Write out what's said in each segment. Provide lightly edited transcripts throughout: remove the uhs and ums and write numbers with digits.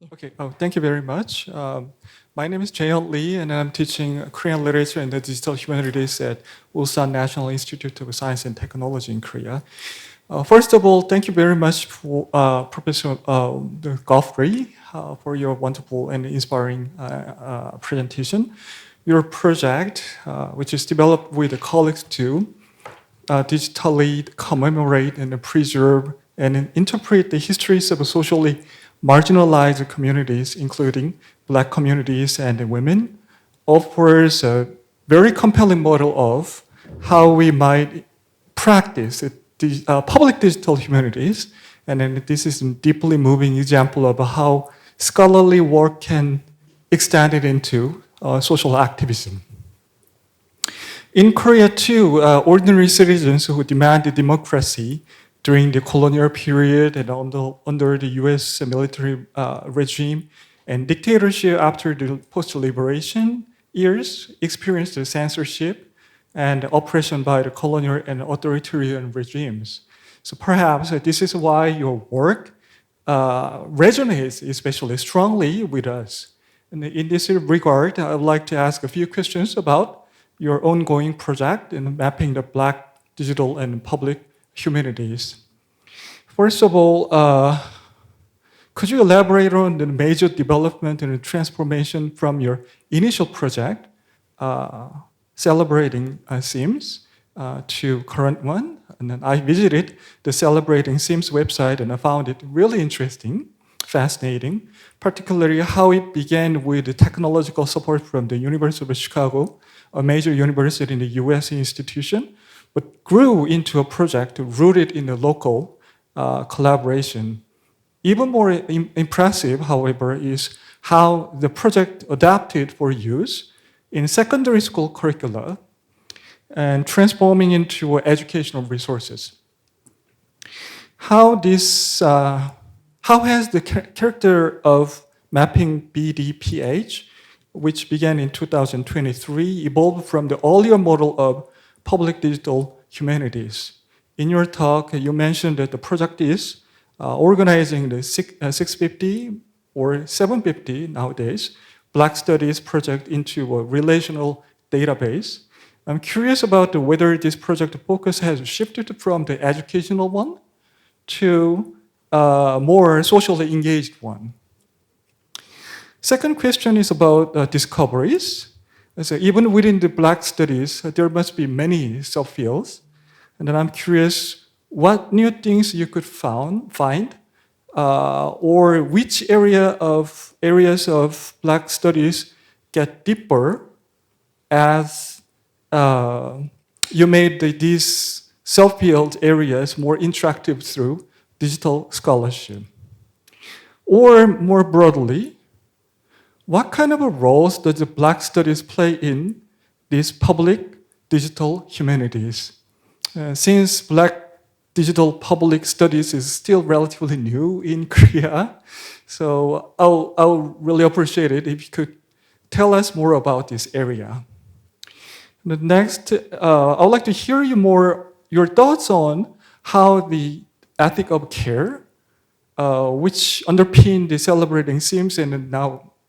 Yeah. Okay, thank you very much. My name is Jaehyun Lee, and I'm teaching Korean literature and the digital humanities at Ulsan National Institute of Science and Technology in Korea. First of all, thank you very much for Professor Godfrey for your wonderful and inspiring presentation. Your project, which is developed with the colleagues to digitally commemorate and preserve and interpret the histories of socially marginalized communities, including Black communities and women, offers a very compelling model of how we might practice public digital humanities. And then this is a deeply moving example of how scholarly work can extend it into social activism. In Korea, too, ordinary citizens who demanded democracy during the colonial period and under the US military regime and dictatorship after the post-liberation years experienced the censorship and oppression by the colonial and authoritarian regimes. So perhaps this is why your work resonates especially strongly with us. And in this regard, I would like to ask a few questions about your ongoing project in mapping the Black digital and public humanities. First of all, could you elaborate on the major development and transformation from your initial project, celebrating SIMS, to current one? And then I visited the Celebrating SIMS website and I found it really interesting, fascinating, particularly how it began with the technological support from the University of Chicago, a major university in the US institution, but grew into a project rooted in the local collaboration. Even more impressive, however, is how the project adapted for use in secondary school curricula and transforming into educational resources. How has the character of mapping BDPH, which began in 2023, evolved from the earlier model of public digital humanities? In your talk, you mentioned that the project is organizing the 650 or 750 nowadays Black Studies project into a relational database. I'm curious about whether this project focus has shifted from the educational one to a more socially engaged one. Second question is about discoveries. So even within the Black studies, there must be many subfields. And then I'm curious what new things you could find, or which areas of Black studies get deeper as you made these subfield areas more interactive through digital scholarship. Or more broadly, what kind of a roles does the Black studies play in these public digital humanities? Since Black digital public studies is still relatively new in Korea, so I'll really appreciate it if you could tell us more about this area. The next, I would like to hear your thoughts on how the ethic of care, which underpin the Celebrating SIMS and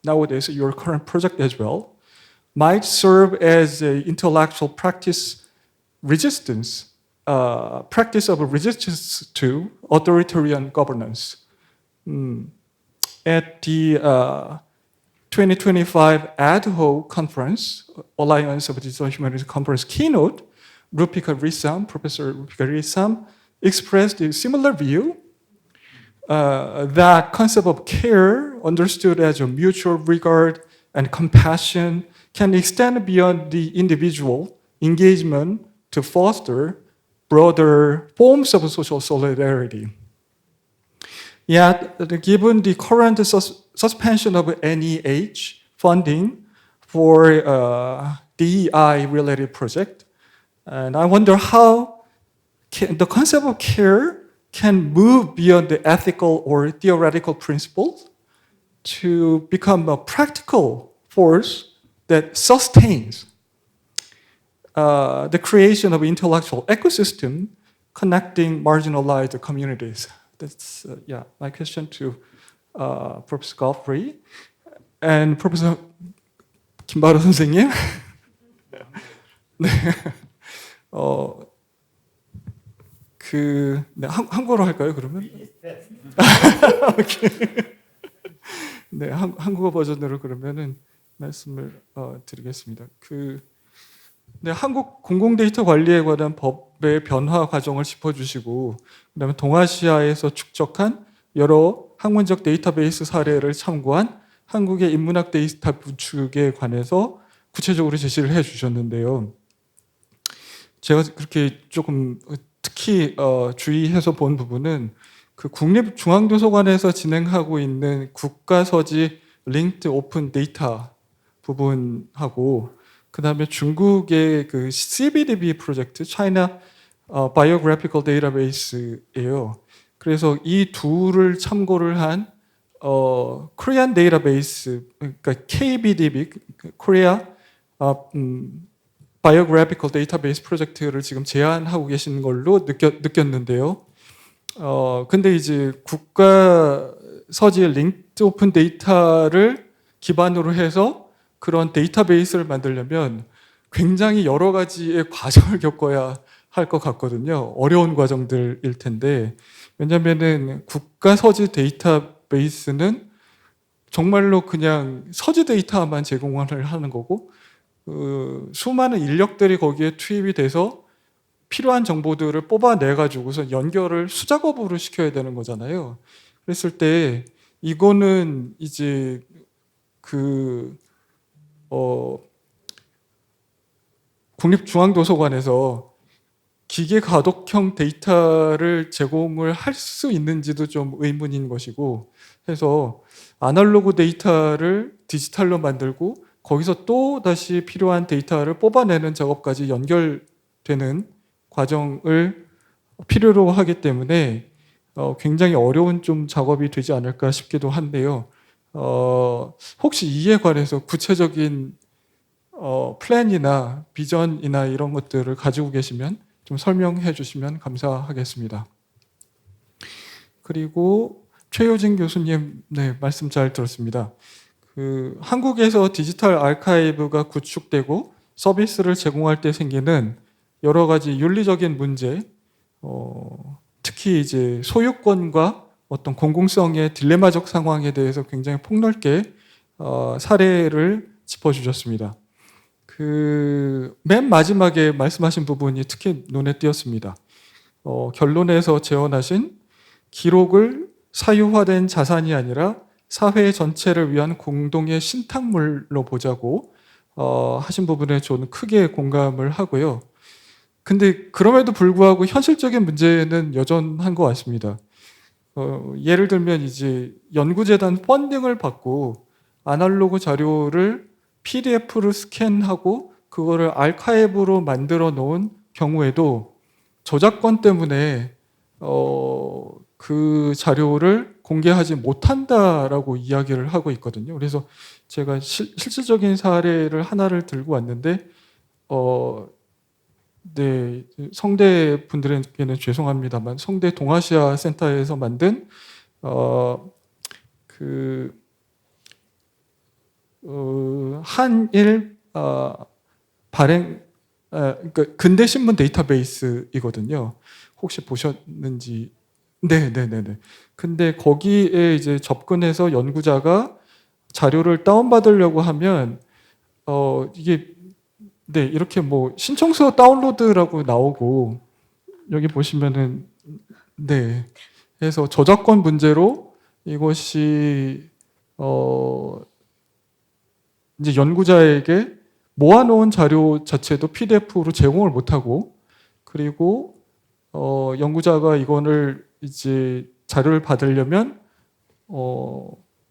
nowadays your current project as well, might serve as an intellectual practice practice of resistance to authoritarian governance. At the 2025 ad hoc conference, Alliance of Digital Humanities Conference keynote, Professor Rupika Risam expressed a similar view that concept of care, understood as a mutual regard and compassion, can extend beyond the individual engagement to foster broader forms of social solidarity. Yet, given the current suspension of NEH funding for DEI-related project, and I wonder how the concept of care can move beyond the ethical or theoretical principles to become a practical force that sustains the creation of intellectual ecosystem connecting marginalized communities. That's my question to Professor Godfrey and Professor 김바로 선생님. 네. 네, 한국어로 할까요, 그러면? 네, 한국어 버전으로 그러면은 말씀을 드리겠습니다. 네, 한국 공공데이터 관리에 관한 법의 변화 과정을 짚어주시고, 그다음에 동아시아에서 축적한 여러 학문적 데이터베이스 사례를 참고한 한국의 인문학 데이터 구축에 관해서 구체적으로 제시를 해주셨는데요. 제가 그렇게 조금 특히 주의해서 본 부분은 그 국립중앙도서관에서 진행하고 있는 국가서지 링크드 오픈 데이터 부분하고 그다음에 중국의 그 CBDB 프로젝트, China Biographical Database예요. 그래서 이 둘을 참고를 한 Korean Database, 그러니까 KBDB, Korea Biographical Database 프로젝트를 지금 제안하고 계신 걸로 느꼈는데요. 근데 이제 국가 서지 링크드 오픈 데이터를 기반으로 해서 그런 데이터베이스를 만들려면 굉장히 여러 가지의 과정을 겪어야 할 것 같거든요. 어려운 과정들일 텐데, 왜냐면은 국가 서지 데이터베이스는 정말로 그냥 서지 데이터만 제공을 하는 거고, 수많은 인력들이 거기에 투입이 돼서 필요한 정보들을 뽑아내가지고서 연결을 수작업으로 시켜야 되는 거잖아요. 그랬을 때 이거는 이제 국립중앙도서관에서 기계 가독형 데이터를 제공을 할 수 있는지도 좀 의문인 것이고, 해서 아날로그 데이터를 디지털로 만들고 거기서 또 다시 필요한 데이터를 뽑아내는 작업까지 연결되는 과정을 필요로 하기 때문에 굉장히 어려운 좀 작업이 되지 않을까 싶기도 한데요. 혹시 이에 관해서 구체적인 플랜이나 비전이나 이런 것들을 가지고 계시면 좀 설명해 주시면 감사하겠습니다. 그리고 최효진 교수님, 네, 말씀 잘 들었습니다. 한국에서 디지털 아카이브가 구축되고 서비스를 제공할 때 생기는 여러 가지 윤리적인 문제, 특히 이제 소유권과 어떤 공공성의 딜레마적 상황에 대해서 굉장히 폭넓게 사례를 짚어주셨습니다. 맨 마지막에 말씀하신 부분이 특히 눈에 띄었습니다. 결론에서 제언하신 기록을 사유화된 자산이 아니라 사회 전체를 위한 공동의 신탁물로 보자고 하신 부분에 저는 크게 공감을 하고요. 근데 그럼에도 불구하고 현실적인 문제는 여전한 것 같습니다. 예를 들면 이제 연구재단 펀딩을 받고 아날로그 자료를 PDF로 스캔하고 그거를 아카이브로 만들어 놓은 경우에도 저작권 때문에 그 자료를 공개하지 못한다라고 이야기를 하고 있거든요. 그래서 제가 실질적인 사례를 하나를 들고 왔는데 네, 성대 분들에게는 죄송합니다만 성대 동아시아 센터에서 만든 한일 발행 그러니까 근대 신문 데이터베이스이거든요. 혹시 보셨는지? 네. 근데 거기에 이제 접근해서 연구자가 자료를 다운받으려고 하면 이게 네, 이렇게 뭐 신청서 다운로드라고 나오고 여기 보시면은 네. 그래서 저작권 문제로 이것이 이제 연구자에게 모아놓은 자료 자체도 PDF로 제공을 못하고, 그리고 연구자가 이거를 이제 자료를 받으려면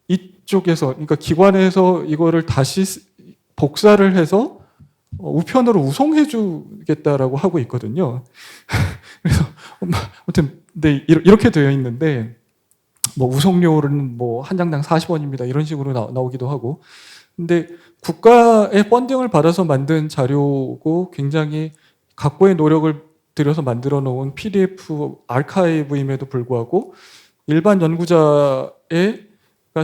이쪽에서, 그러니까 기관에서 이거를 다시 복사를 해서 우편으로 우송해 주겠다라고 하고 있거든요. 그래서 아무튼 네, 이렇게 되어 있는데 뭐 우송료는 뭐 한 장당 40원입니다. 이런 식으로 나오기도 하고. 근데 국가의 펀딩을 받아서 만든 자료고 굉장히 각고의 노력을 들여서 만들어 놓은 PDF 아카이브임에도 불구하고 일반 연구자의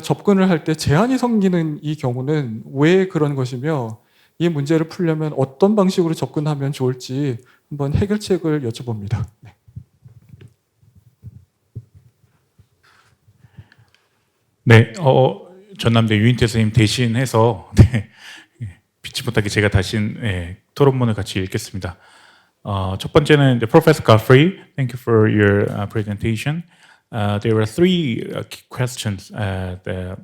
접근을 할 때 제한이 생기는 이 경우는 왜 그런 것이며 이 문제를 풀려면 어떤 방식으로 접근하면 좋을지 한번 해결책을 여쭤봅니다. 네. 네, 전남대 유인태 선생님 대신해서 네, 피치 못하게 제가 다시 토론문을 같이 읽겠습니다. 첫 번째는 Professor Godfrey, thank you for your presentation. There were three key questions. The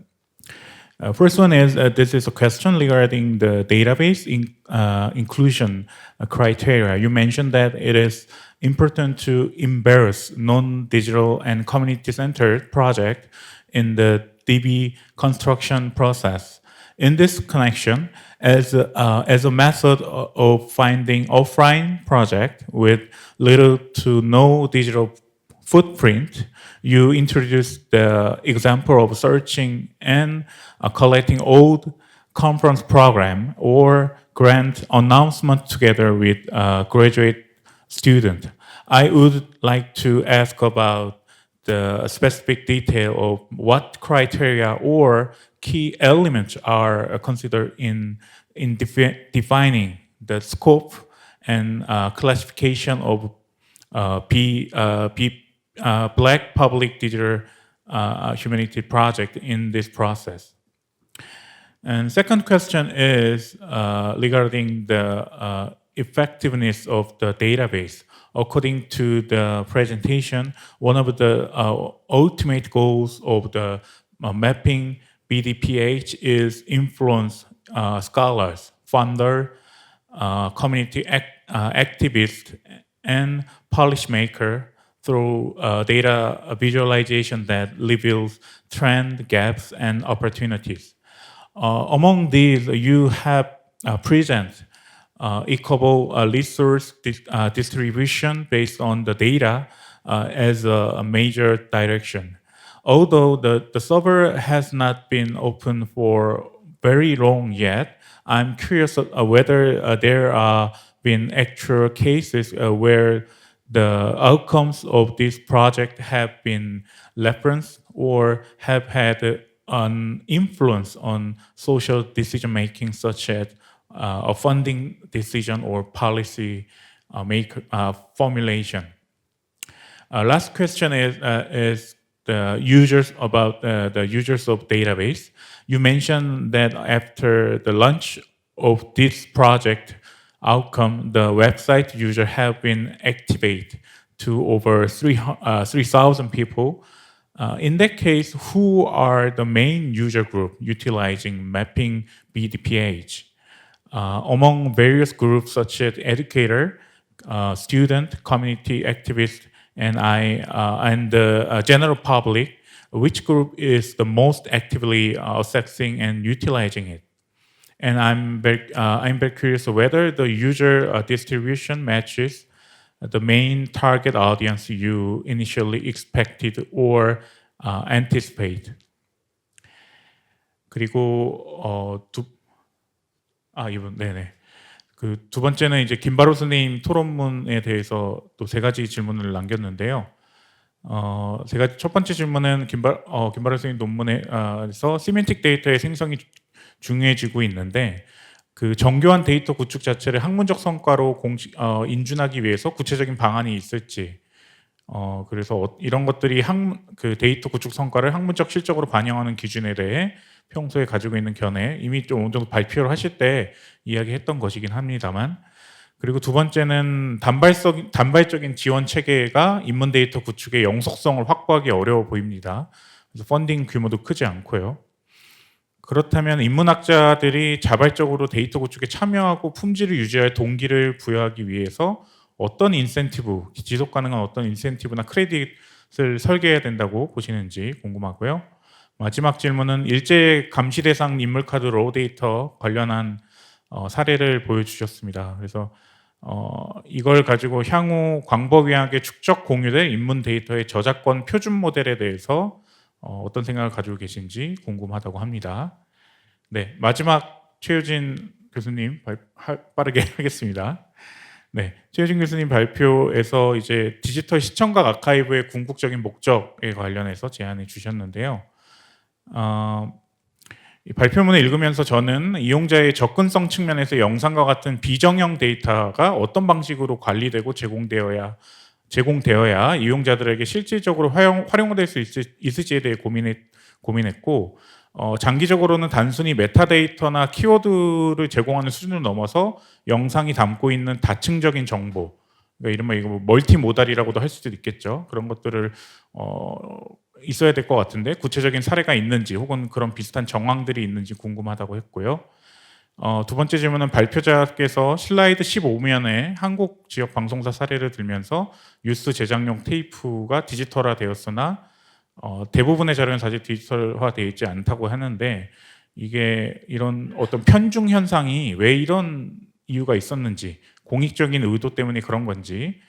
first one is this is a question regarding the database inclusion criteria. You mentioned that it is important to embrace non-digital and community-centered project in the DB construction process. In this connection, as a method of finding offline project with little to no digital footprint, you introduced the example of searching and collecting old conference program or grant announcement together with graduate student. I would like to ask about the specific detail of what criteria or key elements are considered in defining the scope and classification of Black Public Digital Humanity Project in this process. And second question is regarding the effectiveness of the database. According to the presentation, one of the ultimate goals of the mapping BDPH is influence scholars, funder, community activists, and policymaker through data visualization that reveals trend, gaps, and opportunities. Among these, you have present equitable resource distribution based on the data as a major direction. Although the server has not been open for very long yet, I'm curious whether there are been actual cases where the outcomes of this project have been referenced or have had an influence on social decision making, such as a funding decision or policy formulation. Last question is the users about the users of database. You mentioned that after the launch of this project outcome, the website user have been activated to over 3,000 people. In that case, who are the main user group utilizing mapping BDPH? Among various groups such as educator, student, community activist, and the general public, which group is the most actively accessing and utilizing it? And I'm very curious whether the user distribution matches the main target audience you initially expected or anticipate. 그리고 이분 네네. 그 두 번째는 이제 김바로 선생님 토론문에 대해서 또 세 가지 질문을 남겼는데요. 제가 첫 번째 질문은 김바로 선생님 논문에서 시멘틱 데이터의 생성이 중요해지고 있는데 그 정교한 데이터 구축 자체를 학문적 성과로 인준하기 위해서 구체적인 방안이 있을지, 그래서 이런 것들이 그 데이터 구축 성과를 학문적 실적으로 반영하는 기준에 대해 평소에 가지고 있는 견해 이미 좀 어느 정도 발표를 하실 때 이야기했던 것이긴 합니다만, 그리고 두 번째는 단발적인 지원 체계가 인문 데이터 구축의 영속성을 확보하기 어려워 보입니다. 그래서 펀딩 규모도 크지 않고요. 그렇다면 인문학자들이 자발적으로 데이터 구축에 참여하고 품질을 유지할 동기를 부여하기 위해서 어떤 인센티브, 지속 가능한 어떤 인센티브나 크레딧을 설계해야 된다고 보시는지 궁금하고요. 마지막 질문은 일제 감시 대상 인물 카드 로우 데이터 관련한 사례를 보여주셨습니다. 그래서 이걸 가지고 향후 광범위하게 축적 공유될 인문 데이터의 저작권 표준 모델에 대해서 어떤 생각을 가지고 계신지 궁금하다고 합니다. 네, 마지막 최유진 교수님 빠르게 하겠습니다. 네, 최유진 교수님 발표에서 이제 디지털 시청각 아카이브의 궁극적인 목적에 관련해서 제안해 주셨는데요. 이 발표문을 읽으면서 저는 이용자의 접근성 측면에서 영상과 같은 비정형 데이터가 어떤 방식으로 관리되고 제공되어야 이용자들에게 실질적으로 활용될 수 있을지에 대해 고민했고, 장기적으로는 단순히 메타데이터나 키워드를 제공하는 수준을 넘어서 영상이 담고 있는 다층적인 정보, 그러니까 이른바 이거 멀티모달이라고도 할 수도 있겠죠. 그런 것들을 있어야 될 것 같은데, 구체적인 사례가 있는지 혹은 그런 비슷한 정황들이 있는지 궁금하다고 했고요. 두 번째 질문은 발표자께서 슬라이드 15면에 한국 지역 방송사 사례를 들면서 뉴스 제작용 테이프가 디지털화되었으나 대부분의 자료는 사실 디지털화되어 있지 않다고 하는데, 이게 이런 어떤 편중 현상이 왜 이런 이유가 있었는지, 공익적인 의도 때문에 그런 건지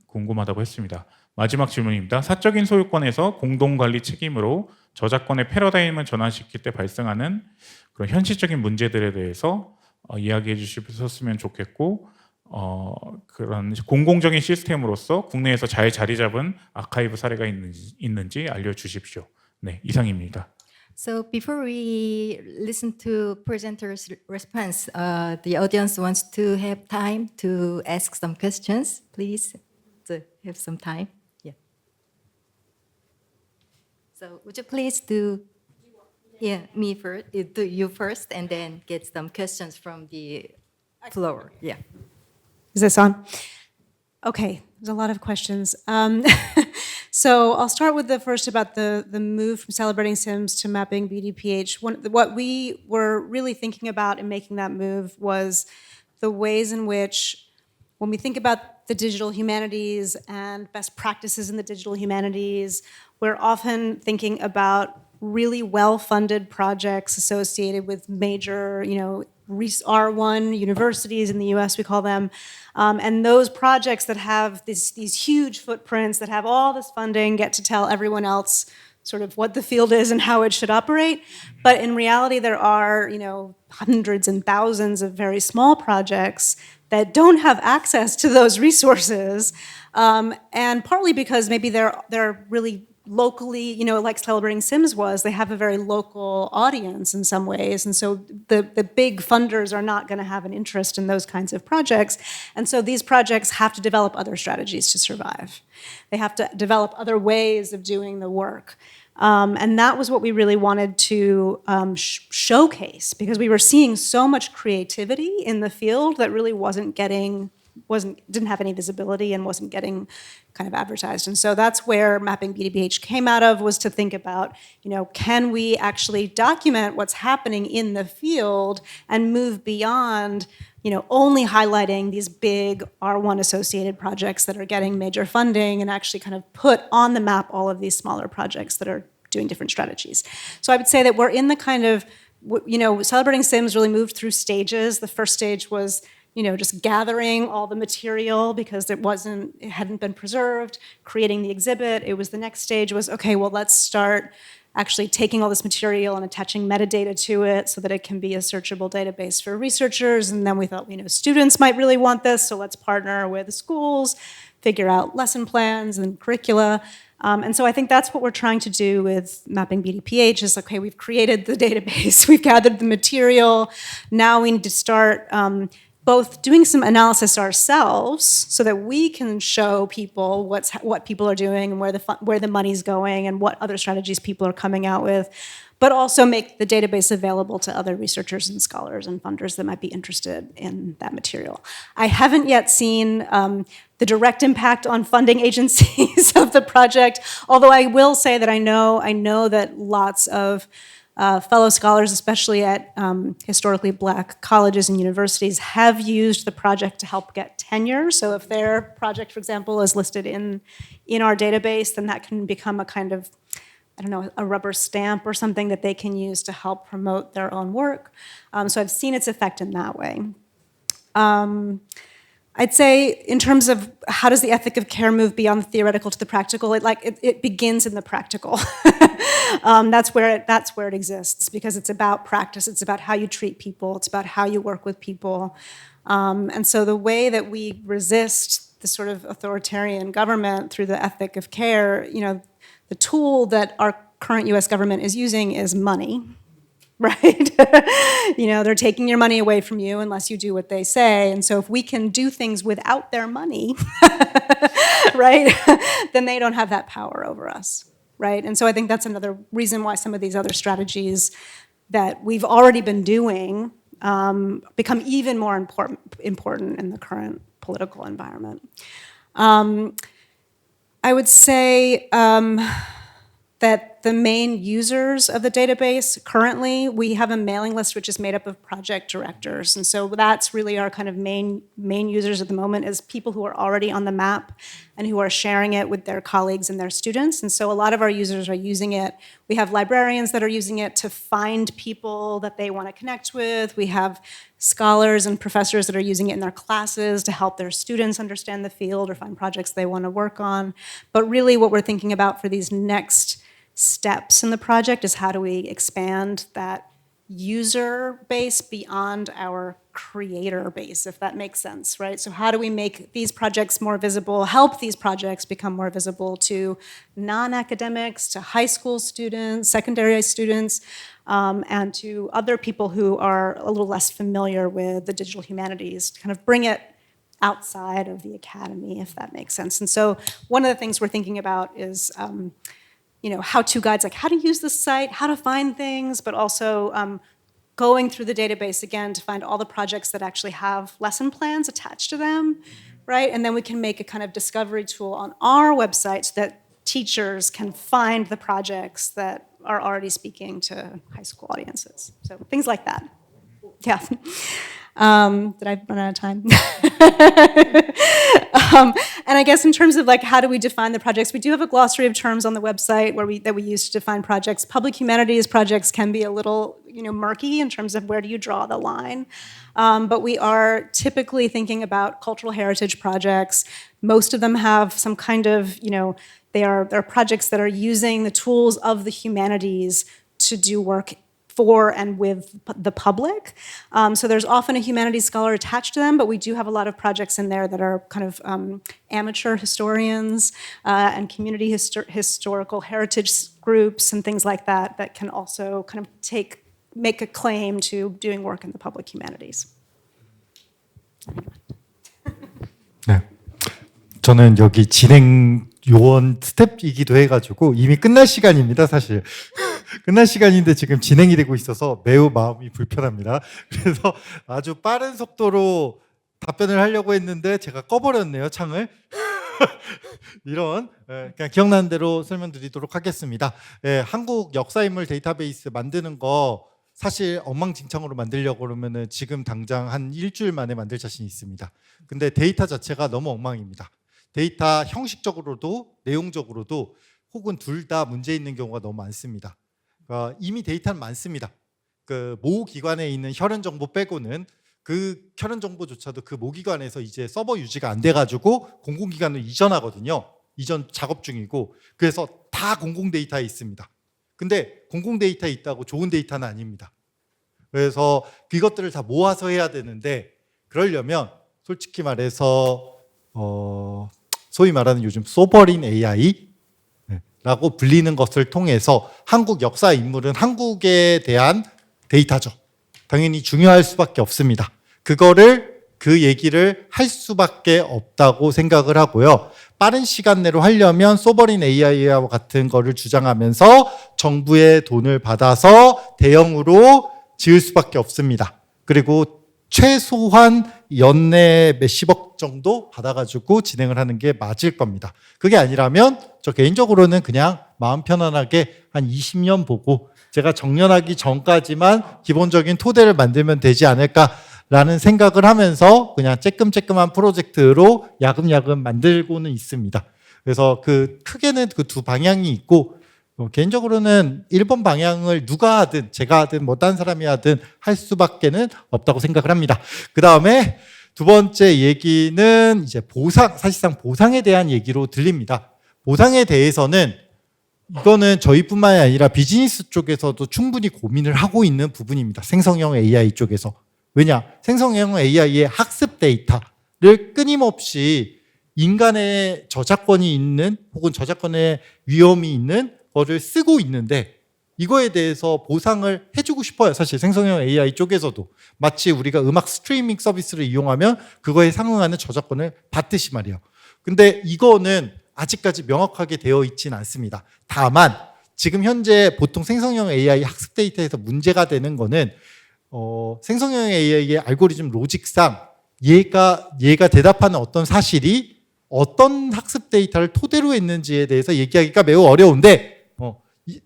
궁금하다고 했습니다. 마지막 질문입니다. 사적인 소유권에서 공동관리 책임으로 저작권의 패러다임을 전환시킬 때 발생하는 그런 현실적인 문제들에 대해서 이야기해 주셨으면 좋겠고, 그런 공공적인 시스템으로서 국내에서 잘 자리 잡은 아카이브 사례가 있는지 알려주십시오. 네, 이상입니다. So before we listen to presenters' response, the audience wants to have time to ask some questions. Please have some time. Yeah. So would you please do me first, do you first, and then get some questions from the floor. Yeah. Is this on? Okay, there's a lot of questions. So I'll start with the first about the move from celebrating Sims to mapping BDPH. What we were really thinking about in making that move was the ways in which, when we think about the digital humanities and best practices in the digital humanities, we're often thinking about really well-funded projects associated with major, R1 universities in the US, we call them, and those projects that have these huge footprints, that have all this funding, get to tell everyone else sort of what the field is and how it should operate. But in reality, there are, hundreds and thousands of very small projects that don't have access to those resources, and partly because maybe they're really locally, like Celebrating Sims was, they have a very local audience in some ways, and so the big funders are not going to have an interest in those kinds of projects, and so these projects have to develop other strategies to survive. They have to develop other ways of doing the work. And that was what we really wanted to showcase, because we were seeing so much creativity in the field that really didn't have any visibility and wasn't getting kind of advertised. And so that's where Mapping BDPH came out of, was to think about, can we actually document what's happening in the field and move beyond, only highlighting these big R1 associated projects that are getting major funding, and actually kind of put on the map all of these smaller projects that are doing different strategies. So I would say that we're in the kind of, Celebrating Sims really moved through stages. The first stage was just gathering all the material because it hadn't been preserved, creating the exhibit. It was the next stage was, okay, well, let's start actually taking all this material and attaching metadata to it so that it can be a searchable database for researchers. And then we thought, students might really want this, so let's partner with the schools, figure out lesson plans and curricula. And so I think that's what we're trying to do with Mapping BDPH is, okay, we've created the database, we've gathered the material, now we need to start both doing some analysis ourselves so that we can show people what people are doing and where the money's going and what other strategies people are coming out with, but also make the database available to other researchers and scholars and funders that might be interested in that material. I haven't yet seen the direct impact on funding agencies of the project, although I will say that I know that lots of fellow scholars, especially at historically Black colleges and universities, have used the project to help get tenure. So if their project, for example, is listed in our database, then that can become a kind of, a rubber stamp or something that they can use to help promote their own work. So I've seen its effect in that way. I'd say in terms of how does the ethic of care move beyond the theoretical to the practical, it begins in the practical. That's where it exists, because it's about practice. It's about how you treat people. It's about how you work with people. And so the way that we resist the sort of authoritarian government through the ethic of care, the tool that our current US government is using is money, right? You know, they're taking your money away from you unless you do what they say. And so if we can do things without their money, right, then they don't have that power over us, right? And so I think that's another reason why some of these other strategies that we've already been doing become even more important in the current political environment. I would say that the main users of the database currently, we have a mailing list which is made up of project directors. And so that's really our kind of main users at the moment, is people who are already on the map and who are sharing it with their colleagues and their students. And so a lot of our users are using it. We have librarians that are using it to find people that they want to connect with. We have scholars and professors that are using it in their classes to help their students understand the field or find projects they want to work on. But really what we're thinking about for these next steps in the project is how do we expand that user base beyond our creator base, if that makes sense, right? So how do we make these projects more visible, help these projects become more visible to non-academics, to high school students, secondary students, and to other people who are a little less familiar with the digital humanities, kind of bring it outside of the academy, if that makes sense. And so one of the things we're thinking about is you know, how-to guides, like how to use the site, how to find things, but also going through the database again to find all the projects that actually have lesson plans attached to them, right? And then we can make a kind of discovery tool on our website so that teachers can find the projects that are already speaking to high school audiences. So things like that. Yeah. Did I run out of time? And I guess in terms of like how do we define the projects, we do have a glossary of terms on the website that we use to define projects. Public humanities projects can be a little, you know, murky in terms of where do you draw the line. But we are typically thinking about cultural heritage projects. Most of them have some kind of, you know, they're projects that are using the tools of the humanities to do work for and with the public. So there's often a humanities scholar attached to them, but we do have a lot of projects in there that are kind of amateur historians and community historical heritage groups and things like that that can also kind of make a claim to doing work in the public humanities. 네. 저는 여기 진행 요원 스텝이기도 해가지고 이미 끝날 시간입니다, 사실. 끝날 시간인데 지금 진행이 되고 있어서 매우 마음이 불편합니다. 그래서 아주 빠른 속도로 답변을 하려고 했는데 제가 꺼버렸네요, 창을. 이런 그냥 기억나는 대로 설명드리도록 하겠습니다. 한국 역사인물 데이터베이스 만드는 거 사실 엉망진창으로 만들려고 그러면은 지금 당장 한 일주일 만에 만들 자신이 있습니다. 근데 데이터 자체가 너무 엉망입니다. 데이터 형식적으로도 내용적으로도 혹은 둘 다 문제 있는 경우가 너무 많습니다. 이미 데이터는 많습니다. 그 모 기관에 있는 혈연 정보 빼고는 그 혈연 정보조차도 그 모 기관에서 이제 서버 유지가 안 돼가지고 공공기관으로 이전하거든요. 이전 작업 중이고 그래서 다 공공 데이터에 있습니다. 근데 공공 데이터에 있다고 좋은 데이터는 아닙니다. 그래서 그것들을 다 모아서 해야 되는데 그러려면 솔직히 말해서 소위 말하는 요즘 소버린 AI라고 불리는 것을 통해서 한국 역사 인물은 한국에 대한 데이터죠. 당연히 중요할 수밖에 없습니다. 그 얘기를 할 수밖에 없다고 생각을 하고요. 빠른 시간 내로 하려면 소버린 AI와 같은 거를 주장하면서 정부의 돈을 받아서 대형으로 지을 수밖에 없습니다. 그리고 최소한 연내 몇십억 정도 받아가지고 진행을 하는 게 맞을 겁니다. 그게 아니라면 저 개인적으로는 그냥 마음 편안하게 한 20년 보고 제가 정년하기 전까지만 기본적인 토대를 만들면 되지 않을까라는 생각을 하면서 그냥 쬐끔쬐끔한 프로젝트로 야금야금 만들고는 있습니다. 그래서 그 크게는 그 두 방향이 있고 개인적으로는 1번 방향을 누가 하든 제가 하든 뭐 딴 사람이 하든 할 수밖에는 없다고 생각을 합니다. 그 다음에 두 번째 얘기는 이제 사실상 보상에 대한 얘기로 들립니다. 보상에 대해서는 이거는 저희뿐만이 아니라 비즈니스 쪽에서도 충분히 고민을 하고 있는 부분입니다. 생성형 AI 쪽에서. 왜냐? 생성형 AI의 학습 데이터를 끊임없이 인간의 저작권이 있는 혹은 저작권의 위험이 있는 거를 쓰고 있는데 이거에 대해서 보상을 해주고 싶어요. 사실 생성형 AI 쪽에서도 마치 우리가 음악 스트리밍 서비스를 이용하면 그거에 상응하는 저작권을 받듯이 말이에요. 근데 이거는 아직까지 명확하게 되어 있지는 않습니다. 다만 지금 현재 보통 생성형 AI 학습 데이터에서 문제가 되는 거는 생성형 AI의 알고리즘 로직상 얘가 대답하는 어떤 사실이 어떤 학습 데이터를 토대로 했는지에 대해서 얘기하기가 매우 어려운데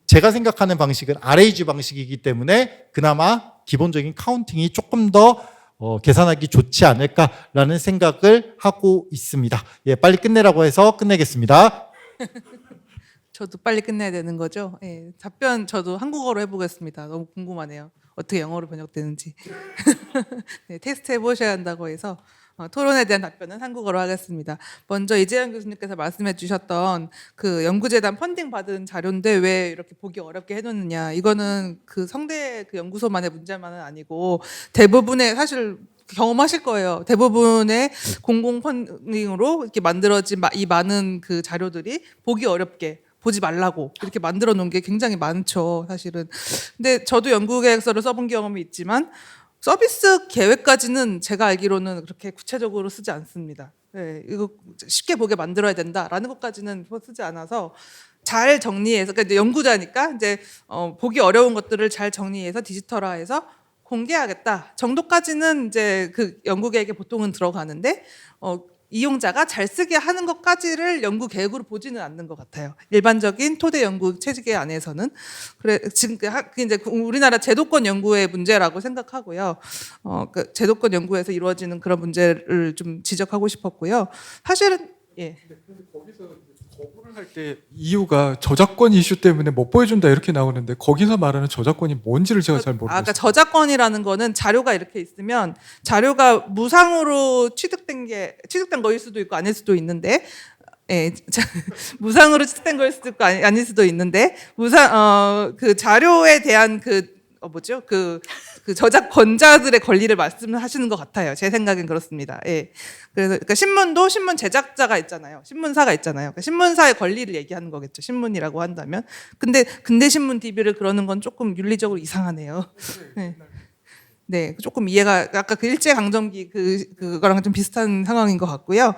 제가 생각하는 방식은 RAG 방식이기 때문에 그나마 기본적인 카운팅이 조금 더 계산하기 좋지 않을까라는 생각을 하고 있습니다. 예, 빨리 끝내라고 해서 끝내겠습니다. 저도 빨리 끝내야 되는 거죠? 예, 답변 저도 한국어로 해보겠습니다. 너무 궁금하네요. 어떻게 영어로 번역되는지. 네, 테스트 해보셔야 한다고 해서 토론에 대한 답변은 한국어로 하겠습니다. 먼저 이재현 교수님께서 말씀해 주셨던 그 연구재단 펀딩 받은 자료인데 왜 이렇게 보기 어렵게 해놓느냐. 이거는 그 성대 그 연구소만의 문제만은 아니고 대부분의 사실 경험하실 거예요. 대부분의 공공 펀딩으로 이렇게 만들어진 이 많은 그 자료들이 보기 어렵게 보지 말라고 이렇게 만들어 놓은 게 굉장히 많죠, 사실은. 근데 저도 연구 계획서를 써본 경험이 있지만 서비스 계획까지는 제가 알기로는 그렇게 구체적으로 쓰지 않습니다. 네, 이거 쉽게 보게 만들어야 된다라는 것까지는 쓰지 않아서 잘 정리해서, 그러니까 이제 연구자니까 이제 보기 어려운 것들을 잘 정리해서 디지털화해서 공개하겠다 정도까지는 이제 그 연구 계획에 보통은 들어가는데 이용자가 잘 쓰게 하는 것까지를 연구 계획으로 보지는 않는 것 같아요. 일반적인 토대 연구 체계 안에서는. 그래 지금 그게 이제 우리나라 제도권 연구의 문제라고 생각하고요. 그 제도권 연구에서 이루어지는 그런 문제를 좀 지적하고 싶었고요. 사실은 예. 근데 거기서 거부를 할 때 이유가 저작권 이슈 때문에 못 보여준다 이렇게 나오는데 거기서 말하는 저작권이 뭔지를 제가 잘 모르겠어요. 그러니까 저작권이라는 거는 자료가 이렇게 있으면 자료가 무상으로 취득된 거일 수도 있고 아닐 수도 있는데, 예, 무상으로 취득된 거일 수도 있고 아닐 수도 있는데 그 자료에 대한 그 저작권자들의 권리를 말씀하시는 것 같아요. 제 생각엔 그렇습니다. 예. 그래서 그러니까 신문도 신문 제작자가 있잖아요. 신문사가 있잖아요. 그러니까 신문사의 권리를 얘기하는 거겠죠. 신문이라고 한다면. 근데 근대신문 TV를 그러는 건 조금 윤리적으로 이상하네요. 네. 네, 조금 이해가 아까 그 일제 강점기 그거랑 좀 비슷한 상황인 것 같고요.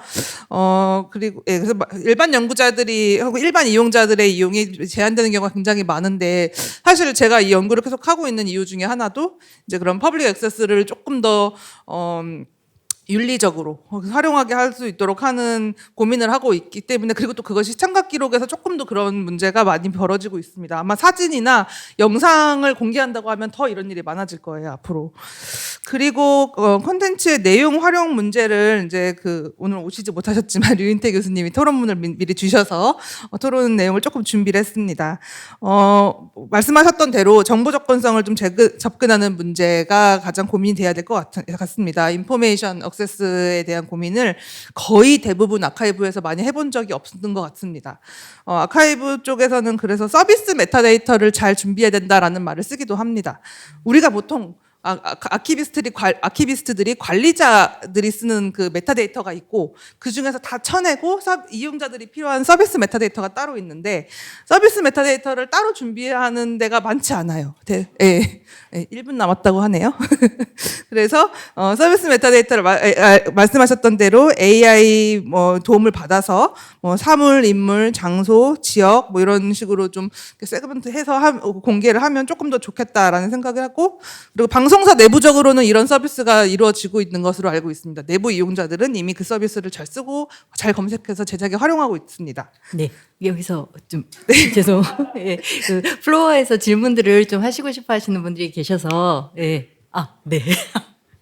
그리고 예, 그래서 일반 연구자들이 하고 일반 이용자들의 이용이 제한되는 경우가 굉장히 많은데 사실 제가 이 연구를 계속 하고 있는 이유 중에 하나도 이제 그런 퍼블릭 액세스를 조금 더 윤리적으로 활용하게 할 수 있도록 하는 고민을 하고 있기 때문에, 그리고 또 그것이 시청각 기록에서 조금 더 그런 문제가 많이 벌어지고 있습니다. 아마 사진이나 영상을 공개한다고 하면 더 이런 일이 많아질 거예요, 앞으로. 그리고 콘텐츠의 내용 활용 문제를 이제 오늘 오시지 못하셨지만 류인태 교수님이 토론문을 미리 주셔서 토론 내용을 조금 준비를 했습니다. 말씀하셨던 대로 정보 접근성을 좀 접근하는 문제가 가장 고민이 돼야 될 것 같습니다. 인포메이션 액세스에 대한 고민을 거의 대부분 아카이브에서 많이 해본 적이 없는 것 같습니다. 아카이브 쪽에서는 그래서 서비스 메타데이터를 잘 준비해야 된다라는 말을 쓰기도 합니다. 우리가 보통 아키비스트들이 관리자들이 쓰는 그 메타데이터가 있고 그 중에서 다 쳐내고 이용자들이 필요한 서비스 메타데이터가 따로 있는데 서비스 메타데이터를 따로 준비하는 데가 많지 않아요. 예, 1분 남았다고 하네요. 그래서 서비스 메타데이터를 말씀하셨던 대로 AI 도움을 받아서 사물, 인물, 장소, 지역 이런 식으로 좀 세그먼트해서 공개를 하면 조금 더 좋겠다라는 생각을 하고, 그리고 방송사 내부적으로는 이런 서비스가 이루어지고 있는 것으로 알고 있습니다. 내부 이용자들은 이미 그 서비스를 잘 쓰고 잘 검색해서 제작에 활용하고 있습니다. 네, 여기서 좀 죄송. 예, 그 플로어에서 질문들을 좀 하시고 싶어 하시는 분들이 계셔서 네.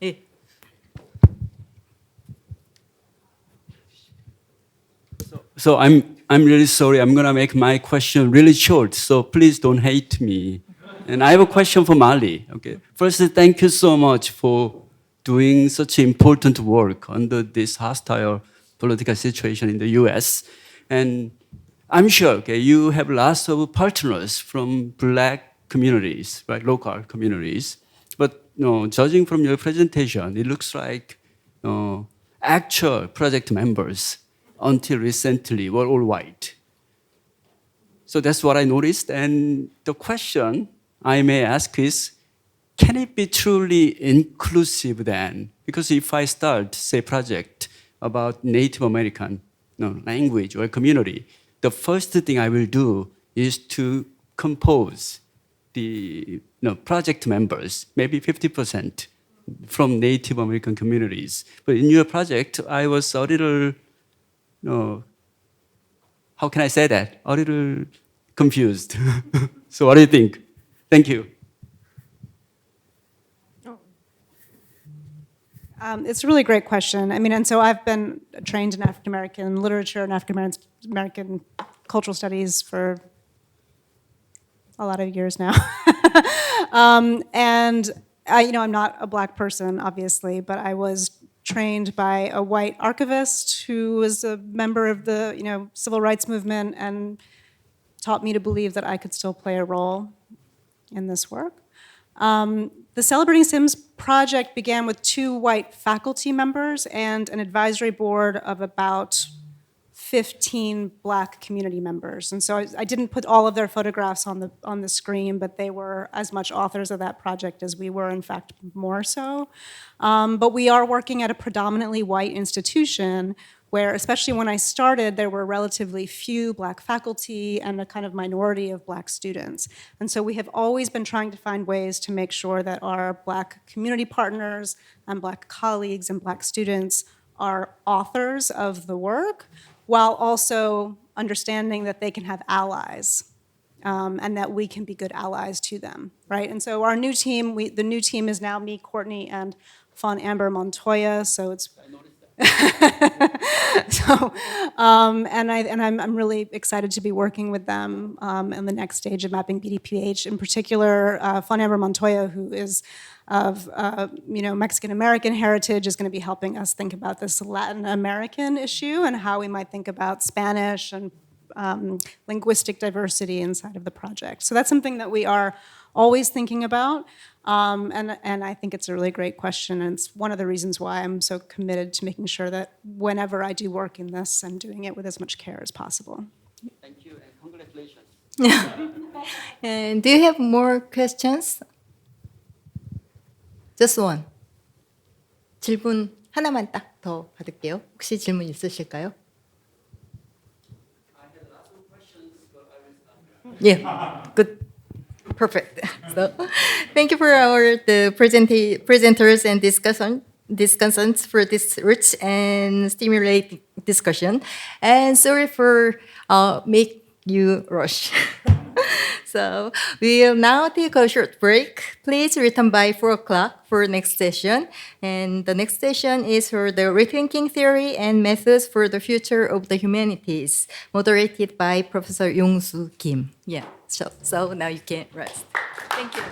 예. So I'm really sorry. I'm gonna make my question really short. So please don't hate me. And I have a question for Mali. Okay. First, thank you so much for doing such important work under this hostile political situation in the U.S. And I'm sure you have lots of partners from black communities, right, local communities. But judging from your presentation, it looks like actual project members until recently were all white. So that's what I noticed. And the question I may ask is, can it be truly inclusive then? Because if I start, say, project about Native American language or community, the first thing I will do is to compose the project members, maybe 50% from Native American communities. But in your project, I was a little, how can I say that? A little confused. So what do you think? Thank you. It's a really great question. I mean, and so I've been trained in African American literature and African American cultural studies for a lot of years now. And I'm not a Black person, obviously, but I was trained by a white archivist who was a member of the civil rights movement and taught me to believe that I could still play a role in this work. The Celebrating Sims project began with 2 white faculty members and an advisory board of about 15 Black community members. And so I didn't put all of their photographs on the screen, but they were as much authors of that project as we were, in fact, more so. But we are working at a predominantly white institution where, especially when I started, there were relatively few Black faculty and a kind of minority of Black students. And so we have always been trying to find ways to make sure that our Black community partners and Black colleagues and Black students are authors of the work, while also understanding that they can have allies, and that we can be good allies to them, right? And so our new team, the new team is now me, Courtney, and Fawn Amber Montoya. So it's. So, I'm really excited to be working with them in the next stage of mapping BDPH. In particular, Fawn Amber Montoya, who is of Mexican American heritage, is going to be helping us think about this Latin American issue and how we might think about Spanish and linguistic diversity inside of the project. So that's something that we are always thinking about, and I think it's a really great question, and it's one of the reasons why I'm so committed to making sure that whenever I do work in this, I'm doing it with as much care as possible. Thank you and congratulations. And do you have more questions? Just one. 질문 하나만 딱 더 받을게요. 혹시 질문 있으실까요? Yeah, good. Perfect. So, thank you for the presenters and discussants for this rich and stimulating discussion. And sorry for make you rush. So we'll now take a short break. Please return by 4 o'clock for next session. And the next session is for the rethinking theory and methods for the future of the humanities, moderated by Professor Yong-Soo Kim. Yeah, so now you can rest. Thank you.